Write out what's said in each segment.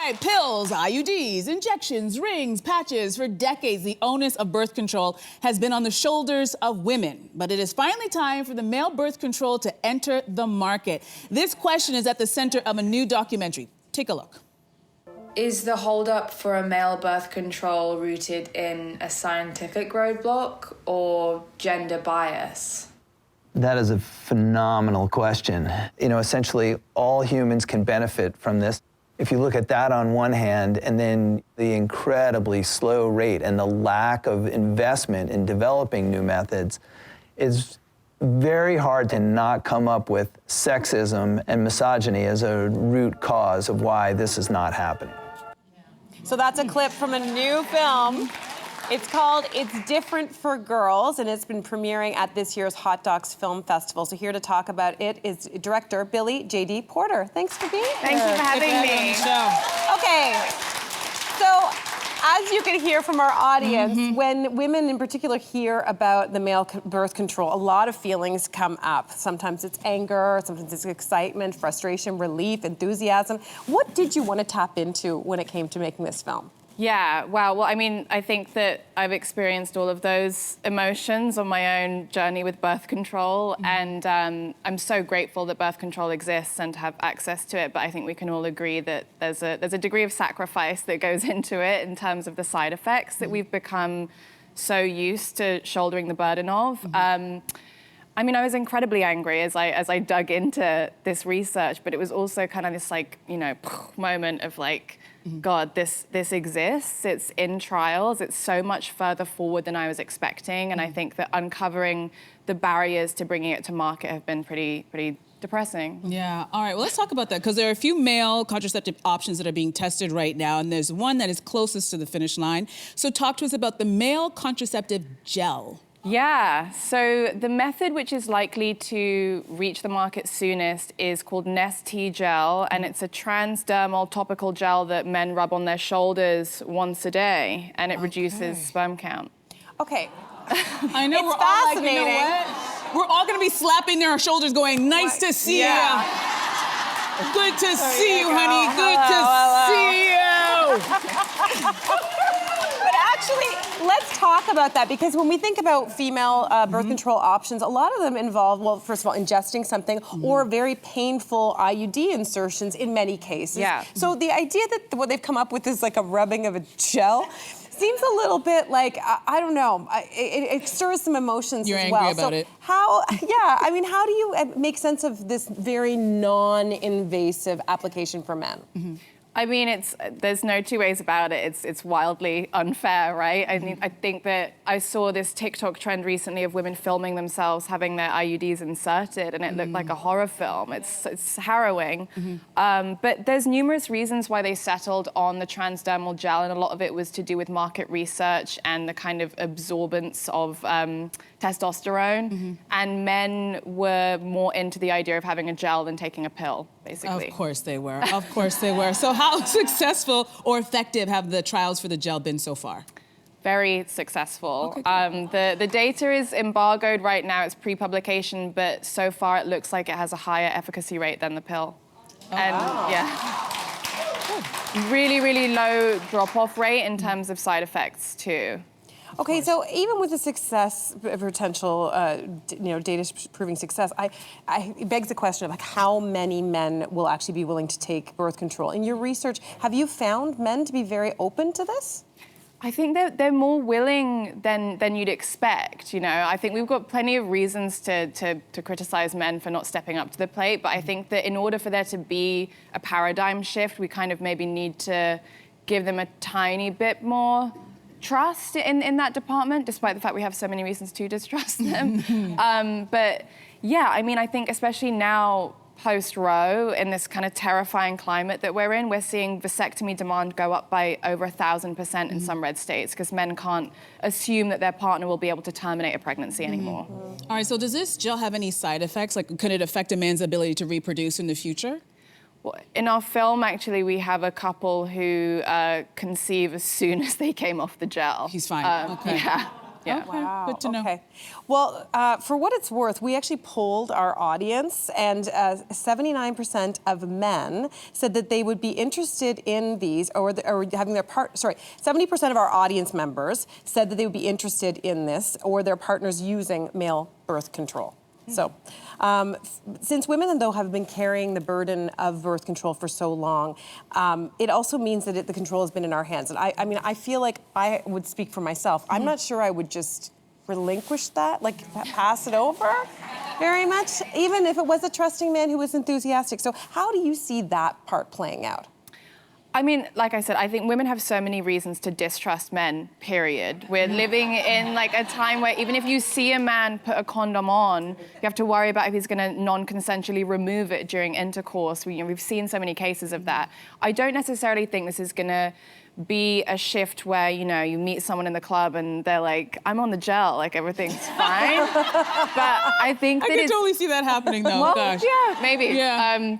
Right, pills, IUDs, injections, rings, patches. For decades, the onus of birth control has been on the shoulders of women. But it is finally time for the male birth control to enter the market. This question is at the center of a new documentary. Take a look. Is the holdup for a male birth control rooted in a scientific roadblock or gender bias? That is a phenomenal question. You know, essentially, all humans can benefit from this. If you look at that on one hand, and then the incredibly slow rate and the lack of investment in developing new methods, it's very hard to not come up with sexism and misogyny as a root cause of why this is not happening. So that's a clip from a new film. It's called It's Different for Girls, and it's been premiering at this year's Hot Docs Film Festival. So here to talk about it is director Billie JD Porter. Thanks for being here. Thanks for having me. Okay, so as you can hear from our audience, when women in particular hear about the male birth control, a lot of feelings come up. Sometimes it's anger, sometimes it's excitement, frustration, relief, enthusiasm. What did you want to tap into when it came to making this film? Yeah, wow. Well, I mean, I think that I've experienced all of those emotions on my own journey with birth control, and I'm so grateful that birth control exists and to have access to it, but I think we can all agree that there's a degree of sacrifice that goes into it in terms of the side effects that we've become so used to shouldering the burden of. I mean, I was incredibly angry as I dug into this research, but it was also kind of this, like, you know, moment of like, God, this exists, it's in trials, it's so much further forward than I was expecting, and I think that uncovering the barriers to bringing it to market have been pretty depressing. Yeah, all right, well, let's talk about that, because there are a few male contraceptive options that are being tested right now, and there's one that is closest to the finish line. So talk to us about the male contraceptive gel. Yeah, so the method which is likely to reach the market soonest is called Nest-T gel, and it's a transdermal topical gel that men rub on their shoulders once a day, and it reduces sperm count. Okay. I know, It's we're all like, you know fascinating. what? We're all gonna be slapping their shoulders going, nice to see you. Good to see you, honey, good to see you. Actually, let's talk about that, because when we think about female birth control options, a lot of them involve, well, first of all, ingesting something or very painful IUD insertions in many cases. Yeah. So the idea that what they've come up with is like a rubbing of a gel seems a little bit like, I don't know, it stirs some emotions You're as well. angry about it. How, I mean, how do you make sense of this very non-invasive application for men? I mean, there's no two ways about it. It's wildly unfair, right? I mean, I think that I saw this TikTok trend recently of women filming themselves having their IUDs inserted, and it looked like a horror film. It's harrowing. But there's numerous reasons why they settled on the transdermal gel, and a lot of it was to do with market research and the kind of absorbance of testosterone. And men were more into the idea of having a gel than taking a pill, basically. Of course they were, of course they were. So how successful or effective have the trials for the gel been so far? Very successful. Okay, The data is embargoed right now, it's pre-publication, but so far it looks like it has a higher efficacy rate than the pill. Yeah. Really, really low drop-off rate in terms of side effects too. Okay, so even with the success, potential, data proving success, it begs the question of like how many men will actually be willing to take birth control. In your research, have you found men to be very open to this? I think they're more willing than you'd expect, you know. I think we've got plenty of reasons to criticize men for not stepping up to the plate, but I think that in order for there to be a paradigm shift, we kind of maybe need to give them a tiny bit more trust in that department, despite the fact we have so many reasons to distrust them. But yeah, I mean, I think especially now, post-Roe, in this kind of terrifying climate that we're in, we're seeing vasectomy demand go up by over 1,000% in some red states, because men can't assume that their partner will be able to terminate a pregnancy anymore. All right, so does this gel have any side effects? Like, could it affect a man's ability to reproduce in the future? Well, in our film, actually, we have a couple who conceive as soon as they came off the gel. He's fine, okay. Yeah. Yeah. Okay, Wow. good to know. Okay. Well, for what it's worth, we actually polled our audience, and 79% of men said that they would be interested in these, or having their 70% of our audience members said that they would be interested in this, or their partners using male birth control. So, since women, though, have been carrying the burden of birth control for so long, it also means that the control has been in our hands. And I mean, I feel like I would speak for myself. I'm not sure I would just relinquish that, like pass it over very much, even if it was a trusting man who was enthusiastic. So how do you see that part playing out? I mean, like I said, I think women have so many reasons to distrust men, period. We're living in like a time where even if you see a man put a condom on, you have to worry about if he's gonna non-consensually remove it during intercourse. We've seen so many cases of that. I don't necessarily think this is gonna be a shift where, you know, you meet someone in the club and they're like, I'm on the gel, like everything's fine. But I think I that can totally see that happening though, well, gosh. yeah, maybe. Yeah.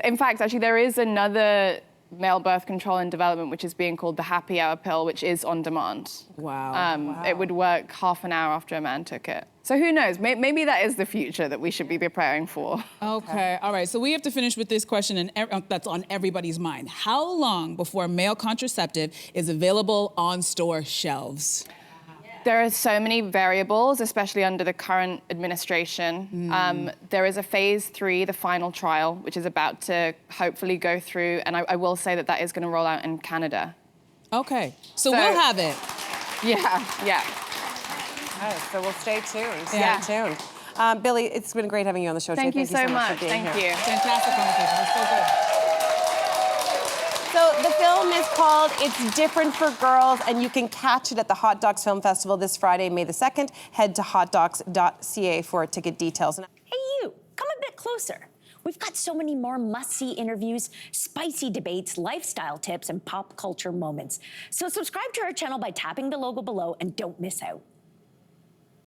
In fact, actually, there is another male birth control in development, which is being called the happy hour pill, which is on demand. Wow. It would work half an hour after a man took it. So who knows? Maybe that is the future that we should be preparing for. Okay, all right, so we have to finish with this question, and that's on everybody's mind. How long before a male contraceptive is available on store shelves? There are so many variables, especially under the current administration. There is a phase 3, the final trial, which is about to hopefully go through, and I will say that that is going to roll out in Canada. Okay, so we'll have it. Yeah. Okay, so we'll stay tuned. Yeah. Stay tuned. Billie, it's been great having you on the show today. Thank you so much. for being Thank here. you. Fantastic conversation, it was so good. So the film is called It's Different for Girls, and you can catch it at the Hot Docs Film Festival this Friday, May the 2nd. Head to hotdocs.ca for ticket details. Hey, you, come a bit closer. We've got so many more must-see interviews, spicy debates, lifestyle tips, and pop culture moments. So subscribe to our channel by tapping the logo below and don't miss out.